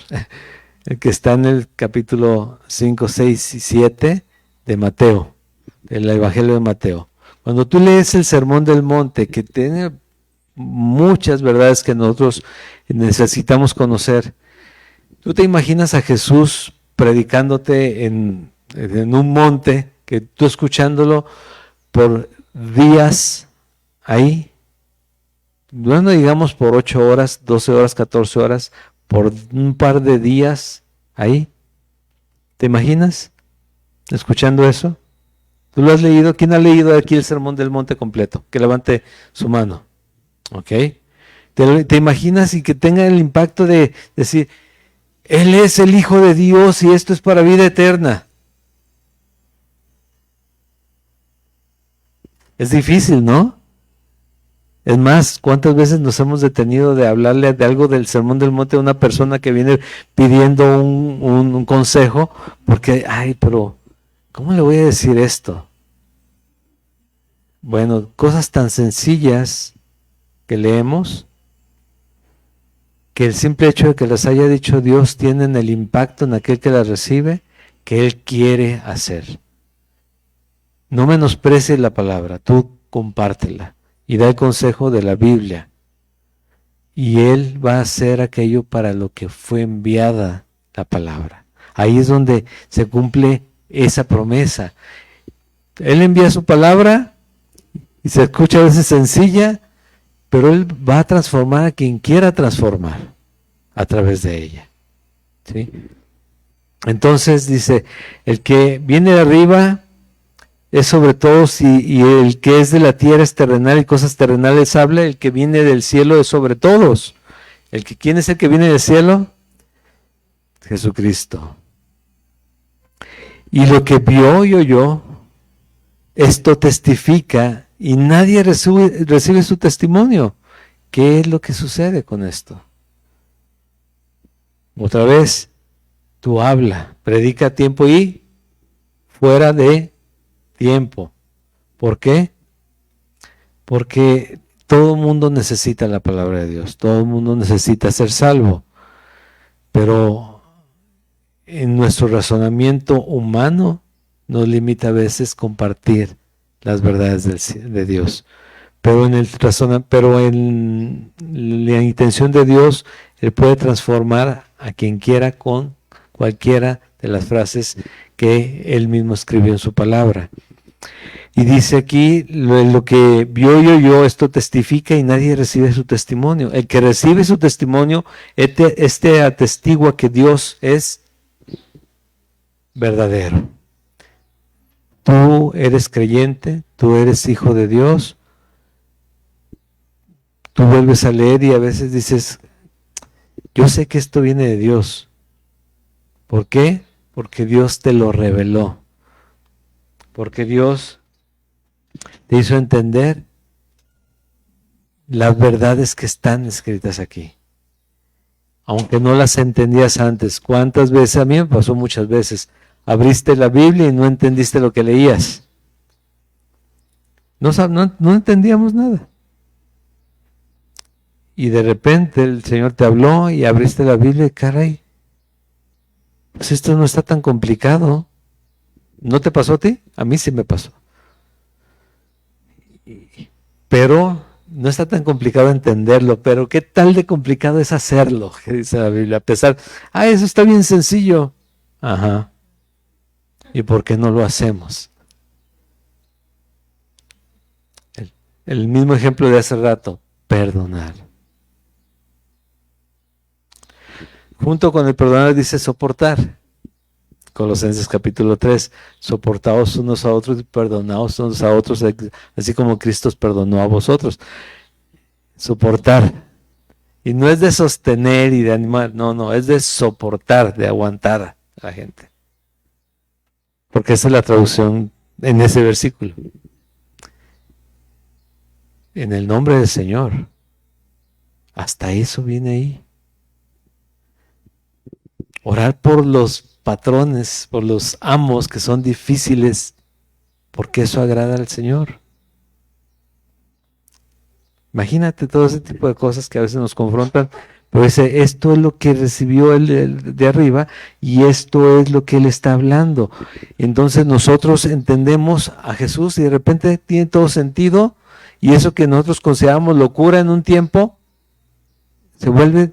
El que está en el capítulo 5, 6 y 7 de Mateo, del Evangelio de Mateo. Cuando tú lees el Sermón del Monte, que tiene muchas verdades que nosotros necesitamos conocer, tú te imaginas a Jesús predicándote en un monte, que tú escuchándolo por días ahí, bueno, digamos por 8 horas, 12 horas, 14 horas, por un par de días ahí. ¿Te imaginas escuchando eso? ¿Tú lo has leído? ¿Quién ha leído aquí el Sermón del Monte completo? Que levante su mano. ¿Ok? ¿Te imaginas y que tenga el impacto de decir, Él es el Hijo de Dios y esto es para vida eterna? Es difícil, ¿no? Es más, ¿cuántas veces nos hemos detenido de hablarle de algo del Sermón del Monte a una persona que viene pidiendo un consejo? Porque, ay, pero ¿cómo le voy a decir esto? Bueno, cosas tan sencillas que leemos, que el simple hecho de que las haya dicho Dios tienen el impacto en aquel que las recibe, que Él quiere hacer. No menosprecies la palabra, tú compártela y da el consejo de la Biblia. Y Él va a hacer aquello para lo que fue enviada la palabra. Ahí es donde se cumple esa promesa. Él envía su palabra y se escucha a veces sencilla, pero Él va a transformar a quien quiera transformar a través de ella. ¿Sí? Entonces dice, el que viene de arriba es sobre todos y el que es de la tierra es terrenal y cosas terrenales habla, el que viene del cielo es sobre todos. ¿Quién es el que viene del cielo? Jesucristo. Y lo que vio y oyó, esto testifica y nadie recibe su testimonio. ¿Qué es lo que sucede con esto? Otra vez, tú habla, predica a tiempo y fuera de tiempo. ¿Por qué? Porque todo el mundo necesita la palabra de Dios, todo el mundo necesita ser salvo, pero en nuestro razonamiento humano nos limita a veces compartir las verdades de Dios. Pero en la intención de Dios, Él puede transformar a quien quiera con cualquiera de las frases que Él mismo escribió en su palabra. Y dice aquí, lo que vio y oyó, esto testifica y nadie recibe su testimonio. El que recibe su testimonio, este atestigua que Dios es verdadero. Tú eres creyente, tú eres hijo de Dios. Tú vuelves a leer y a veces dices, yo sé que esto viene de Dios. ¿Por qué? Porque Dios te lo reveló. Porque Dios te hizo entender las verdades que están escritas aquí. Aunque no las entendías antes. ¿Cuántas veces? A mí me pasó muchas veces. Abriste la Biblia y no entendiste lo que leías. No entendíamos nada. Y de repente el Señor te habló y abriste la Biblia y caray, pues esto no está tan complicado. ¿No te pasó a ti? A mí sí me pasó. Pero no está tan complicado entenderlo, pero ¿qué tal de complicado es hacerlo? Que dice la Biblia, a pesar, eso está bien sencillo. Ajá. ¿Y por qué no lo hacemos? El mismo ejemplo de hace rato, perdonar. Junto con el perdonar dice soportar. Colosenses capítulo 3, soportaos unos a otros y perdonaos unos a otros, así como Cristo os perdonó a vosotros. Soportar. Y no es de sostener y de animar, no, es de soportar, de aguantar a la gente. Porque esa es la traducción en ese versículo. En el nombre del Señor. Hasta eso viene ahí. Orar por los patrones, por los amos que son difíciles, porque eso agrada al Señor. Imagínate todo ese tipo de cosas que a veces nos confrontan, pero dice, esto es lo que recibió él de arriba y esto es lo que él está hablando. Entonces nosotros entendemos a Jesús y de repente tiene todo sentido y eso que nosotros consideramos locura en un tiempo, se vuelve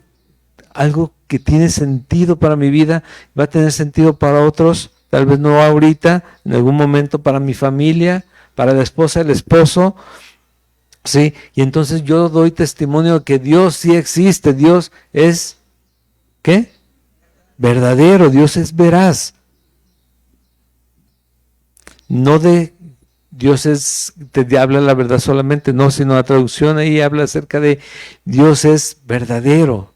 algo que tiene sentido para mi vida, va a tener sentido para otros, tal vez no ahorita, en algún momento para mi familia, para la esposa, el esposo, ¿sí? Y entonces yo doy testimonio de que Dios sí existe, Dios es, ¿qué? Verdadero, Dios es veraz. No de Dios te habla la verdad solamente, no, sino la traducción ahí habla acerca de Dios es verdadero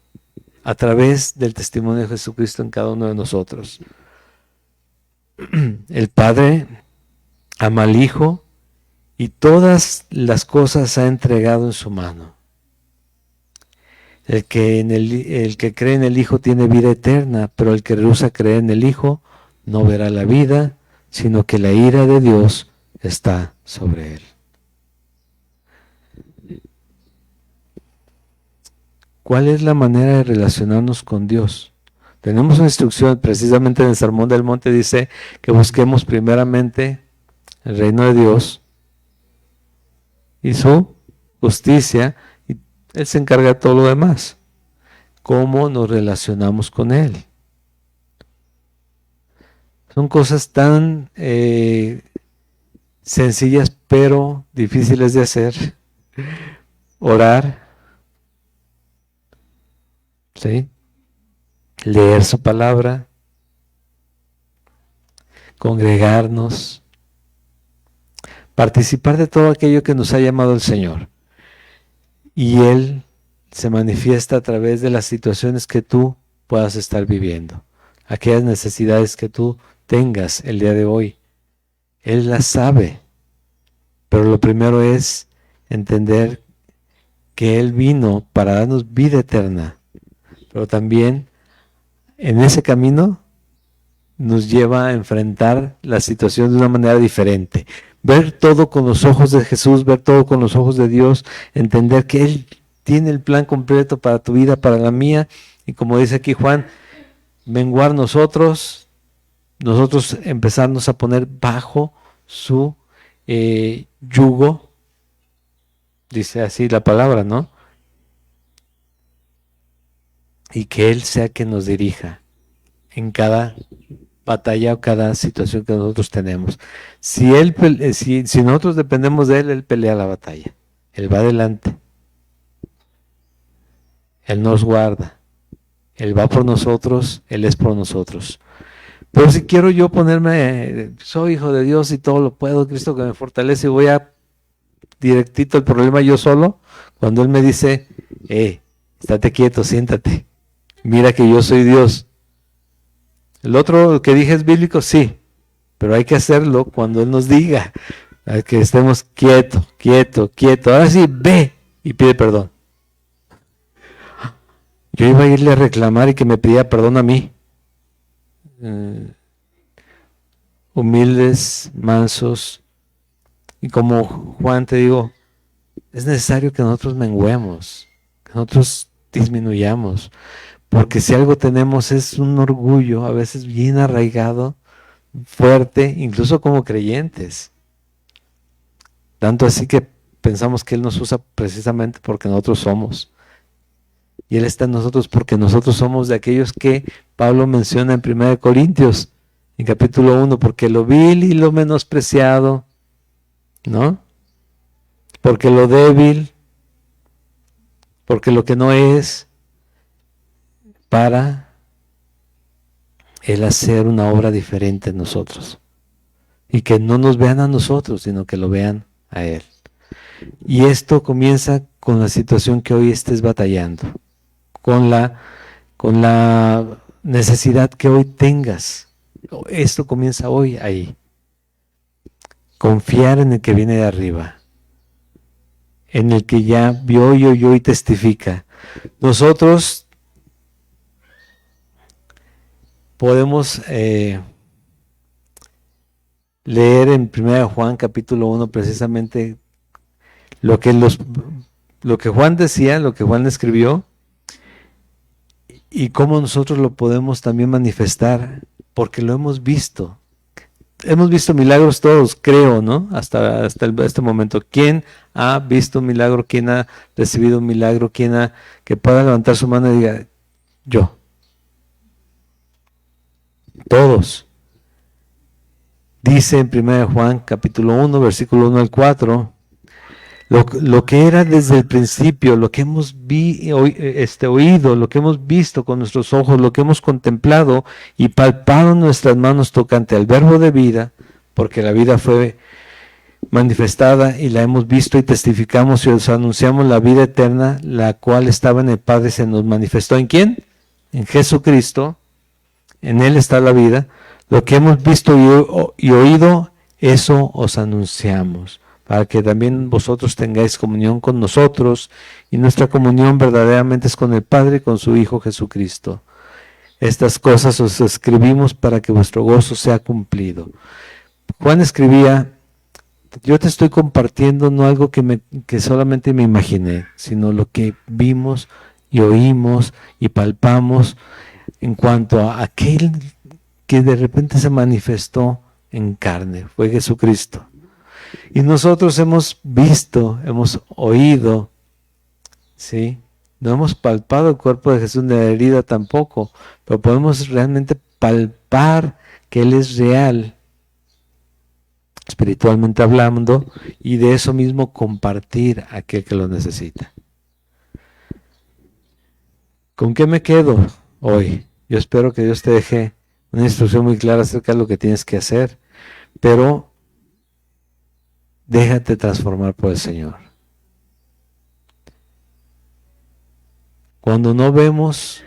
a través del testimonio de Jesucristo en cada uno de nosotros. El Padre ama al Hijo y todas las cosas ha entregado en su mano. El que cree en el Hijo tiene vida eterna, pero el que rehúsa creer en el Hijo no verá la vida, sino que la ira de Dios está sobre él. ¿Cuál es la manera de relacionarnos con Dios? Tenemos una instrucción, precisamente en el Sermón del Monte dice que busquemos primeramente el reino de Dios y su justicia, y Él se encarga de todo lo demás. ¿Cómo nos relacionamos con Él? Son cosas tan sencillas pero difíciles de hacer. Orar, ¿sí? Leer su palabra, congregarnos, participar de todo aquello que nos ha llamado el Señor. Y Él se manifiesta a través de las situaciones que tú puedas estar viviendo, aquellas necesidades que tú tengas el día de hoy. Él las sabe, pero lo primero es entender que Él vino para darnos vida eterna, pero también en ese camino nos lleva a enfrentar la situación de una manera diferente. Ver todo con los ojos de Jesús, ver todo con los ojos de Dios, entender que Él tiene el plan completo para tu vida, para la mía, y como dice aquí Juan, menguar nosotros empezarnos a poner bajo su yugo, dice así la palabra, ¿no? Y que Él sea quien nos dirija en cada batalla o cada situación que nosotros tenemos. Si nosotros dependemos de Él, Él pelea la batalla. Él va adelante. Él nos guarda. Él va por nosotros, Él es por nosotros. Pero si quiero yo ponerme, soy hijo de Dios y todo lo puedo, Cristo que me fortalece, y voy a directito el problema yo solo, cuando Él me dice, estate quieto, siéntate, mira que yo soy Dios. El otro que dije es bíblico, sí, pero hay que hacerlo cuando Él nos diga, que estemos quieto, ahora sí, ve y pide perdón. Yo iba a irle a reclamar y que me pidiera perdón a mí. Humildes, mansos, y como Juan te digo, es necesario que nosotros menguemos, que nosotros disminuyamos, porque si algo tenemos es un orgullo, a veces bien arraigado, fuerte, incluso como creyentes, tanto así que pensamos que Él nos usa precisamente porque nosotros somos. Y Él está en nosotros porque nosotros somos de aquellos que Pablo menciona en 1 Corintios, en capítulo 1, porque lo vil y lo menospreciado, ¿no? Porque lo débil, porque lo que no es, para Él hacer una obra diferente en nosotros. Y que no nos vean a nosotros, sino que lo vean a Él. Y esto comienza con la situación que hoy estés batallando. Con la necesidad que hoy tengas. Esto comienza hoy ahí. Confiar en el que viene de arriba, en el que ya vio y oyó y testifica. Nosotros podemos leer en 1 Juan capítulo 1 precisamente lo que Juan decía, lo que Juan escribió, y cómo nosotros lo podemos también manifestar, porque lo hemos visto. Hemos visto milagros todos, creo, ¿no? Hasta este momento. ¿Quién ha visto un milagro? ¿Quién ha recibido un milagro? Que pueda levantar su mano y diga, yo? Todos. Dice en 1 Juan capítulo 1, versículo 1 al 4, lo que era desde el principio, lo que hemos oído, lo que hemos visto con nuestros ojos, lo que hemos contemplado y palpado en nuestras manos tocante al verbo de vida, porque la vida fue manifestada y la hemos visto y testificamos y os anunciamos la vida eterna, la cual estaba en el Padre, se nos manifestó. ¿En quién? En Jesucristo. En Él está la vida. Lo que hemos visto y oído, eso os anunciamos, para que también vosotros tengáis comunión con nosotros, y nuestra comunión verdaderamente es con el Padre y con su Hijo Jesucristo. Estas cosas os escribimos para que vuestro gozo sea cumplido. Juan escribía: yo te estoy compartiendo no algo que solamente me imaginé, sino lo que vimos y oímos y palpamos en cuanto a aquel que de repente se manifestó en carne, fue Jesucristo. Y nosotros hemos visto, hemos oído, ¿sí? No hemos palpado el cuerpo de Jesús de la herida tampoco, pero podemos realmente palpar que Él es real, espiritualmente hablando, y de eso mismo compartir a aquel que lo necesita. ¿Con qué me quedo hoy? Yo espero que Dios te deje una instrucción muy clara acerca de lo que tienes que hacer, pero déjate transformar por el Señor. Cuando no vemos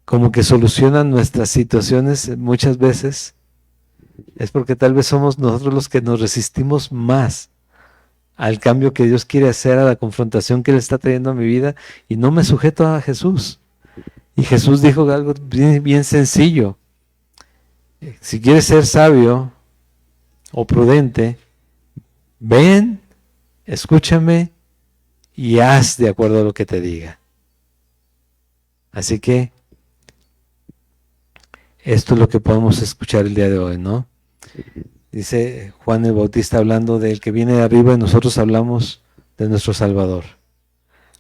como que solucionan nuestras situaciones muchas veces, es porque tal vez somos nosotros los que nos resistimos más al cambio que Dios quiere hacer, a la confrontación que Él está trayendo a mi vida, y no me sujeto a Jesús. Y Jesús dijo algo bien sencillo: si quieres ser sabio o prudente, ven, escúchame y haz de acuerdo a lo que te diga. Así que esto es lo que podemos escuchar el día de hoy, ¿no? Dice Juan el Bautista hablando del que viene de arriba, y nosotros hablamos de nuestro Salvador.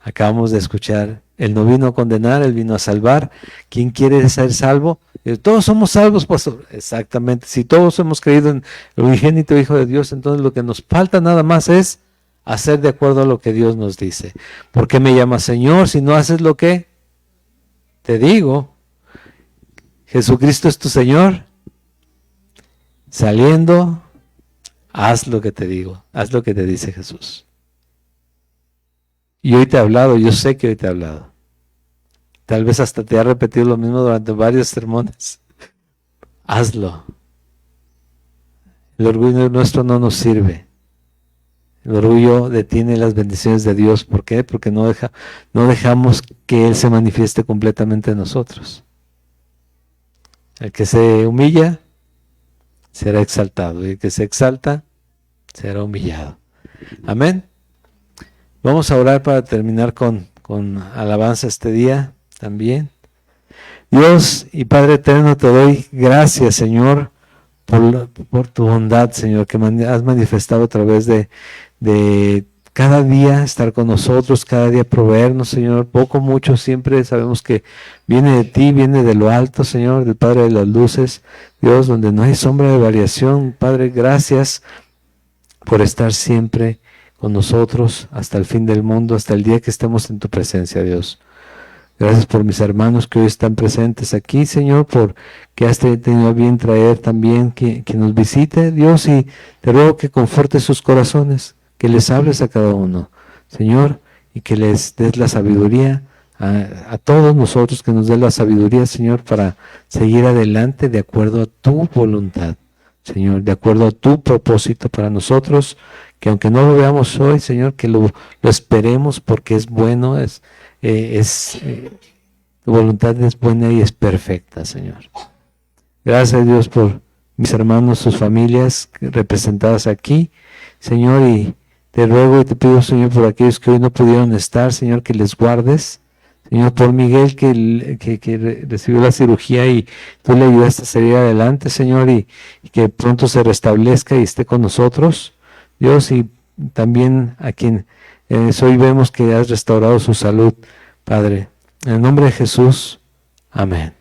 Acabamos de escuchar: Él no vino a condenar, Él vino a salvar. ¿Quién quiere ser salvo? Todos somos salvos, pastor. Exactamente. Si todos hemos creído en el unigénito Hijo de Dios, entonces lo que nos falta nada más es hacer de acuerdo a lo que Dios nos dice. ¿Por qué me llamas Señor si no haces lo que te digo? ¿Jesucristo es tu Señor? Saliendo, haz lo que te digo, haz lo que te dice Jesús. Y hoy te he hablado, yo sé que hoy te he hablado. Tal vez hasta te ha repetido lo mismo durante varios sermones. Hazlo. El orgullo nuestro no nos sirve. El orgullo detiene las bendiciones de Dios. ¿Por qué? Porque no dejamos que Él se manifieste completamente en nosotros. El que se humilla será exaltado, y el que se exalta será humillado. Amén. Vamos a orar para terminar con alabanza este día también. Dios y Padre eterno, te doy gracias, Señor, por tu bondad, Señor, que has manifestado a través de cada día estar con nosotros, cada día proveernos, Señor, poco, mucho, siempre sabemos que viene de ti, viene de lo alto, Señor, del Padre de las luces, Dios, donde no hay sombra de variación. Padre, gracias por estar siempre con nosotros hasta el fin del mundo, hasta el día que estemos en tu presencia, Dios. Gracias por mis hermanos que hoy están presentes aquí, Señor, por que has tenido a bien traer también que nos visite, Dios, y te ruego que confortes sus corazones, que les hables a cada uno, Señor, y que les des la sabiduría a todos nosotros, que nos des la sabiduría, Señor, para seguir adelante de acuerdo a tu voluntad, Señor, de acuerdo a tu propósito para nosotros, que aunque no lo veamos hoy, Señor, que lo esperemos porque es bueno, tu voluntad es buena y es perfecta, Señor. Gracias, Dios, por mis hermanos, sus familias representadas aquí, Señor, y te ruego y te pido, Señor, por aquellos que hoy no pudieron estar, Señor, que les guardes. Señor, por Miguel que recibió la cirugía y tú le ayudaste a salir adelante, Señor, y que pronto se restablezca y esté con nosotros, Dios, y también a quien hoy vemos que has restaurado su salud, Padre. En el nombre de Jesús, amén.